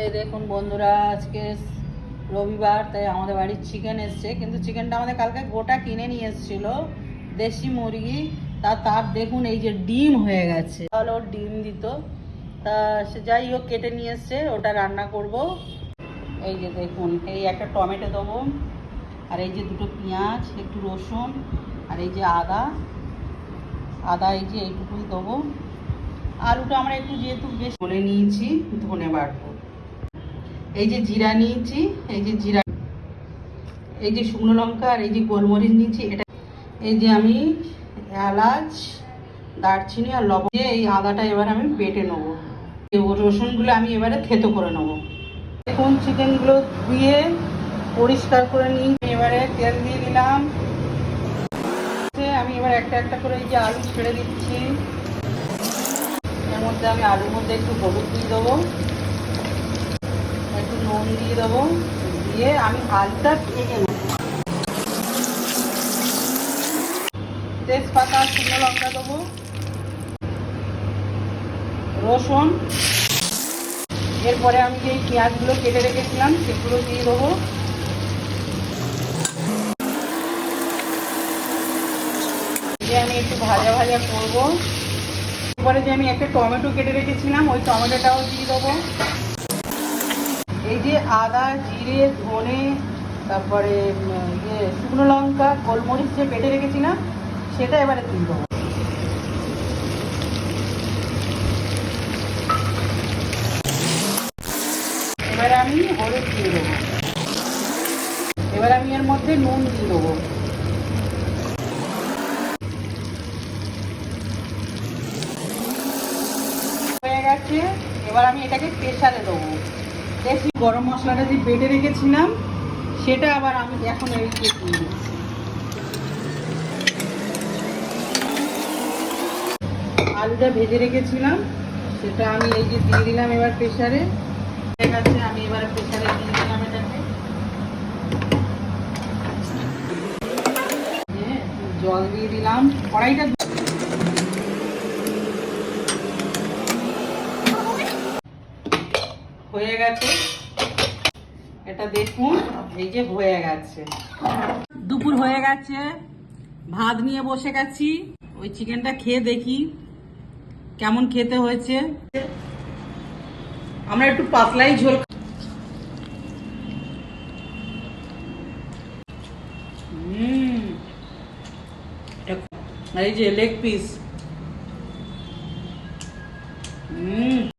এই দেখুন বন্ধুরা, আজকে রবিবার, তাই আমাদের বাড়ির চিকেন এসছে। কিন্তু চিকেনটা আমাদের কালকে গোটা কিনে নিয়ে এসেছিল, দেশি মুরগি। তার দেখুন এই যে ডিম হয়ে গেছে, তাহলে ওর ডিম দিত। তা সে যাই হোক, কেটে নিয়ে এসছে, ওটা রান্না করব। এই যে দেখুন, এই একটা টমেটো দেবো, আর এই যে দুটো পেঁয়াজ, একটু রসুন, আর এই যে আদা এই যে এইটুকুই দেবো। আলুটা আমরা একটু যেহেতু বেশ বলে নিয়েছি, ধনে বাটবো। এই যে জিরা নিয়েছি, এই যে জিরা, এই যে শুকনো লঙ্কা, আর এই যে গোলমরিচ নিয়েছি। এটা এই যে আমি এলাচ, দারচিনি আর লবঙ্গ দিয়ে এই আদাটা এবার আমি বেটে নেবো। এই রসুনগুলো আমি এবারে থেতো করে নেবো। দেখুন চিকেনগুলো ধুয়ে পরিষ্কার করে নিই। এবারে তেল দিয়ে দিলাম। আমি এবার একটা একটা করে এই যে আলু ছেড়ে দিচ্ছি। এর মধ্যে আমি আলুর মধ্যে একটু হলুদ দিয়ে দেবো, একটু নুন দিয়ে দেবো, দিয়ে আমি আলুটা ভেজে নেব। তেজপাতা, শুকনো লঙ্কা দেবো, রসুন, এরপরে আমি যে পেঁয়াজগুলো কেটে রেখেছিলাম সেগুলো দিয়ে দেবো। দিয়ে আমি একটু ভাজা ভাজা করবো। এরপরে যে আমি একটা টমেটো কেটে রেখেছিলাম, ওই টমেটোটাও দিয়ে দেবো। এই যে আদা, জিরে, ধনে, তারপরে শুকনো লঙ্কা, গোলমরিচ যে বেটে রেখেছিলাম সেটা এবারে দিয়ে দেবো। এবারে আমি হলুদ দিয়ে দেবো। এবার আমি এর মধ্যে নুন দিয়ে দেবো। হয়ে গেছে। এবার আমি এটাকে প্রেসারে দেবো। দেখি গরম মশলাটা যে বেটে রেখেছিলাম সেটা আবার আমি এখন এই দিয়ে দিচ্ছি। আলুটা ভেজে রেখেছিলাম সেটা আমি এই যে দিয়ে দিলাম এবার প্রেসারে। ঠিক আছে, আমি এবার প্রেসারে দিয়ে দিলাম এটাকে। জল দিয়ে দিলাম। কড়াইটা হয়ে গেছে, এটা দেখুন এই যে হয়ে গেছে। দুপুর হয়ে গেছে, ভাত নিয়ে বসে গেছি। ওই চিকেনটা খেয়ে দেখি কেমন খেতে হয়েছে। আমরা একটু পাতলাই ঝোল। এই যে লেগ পিস।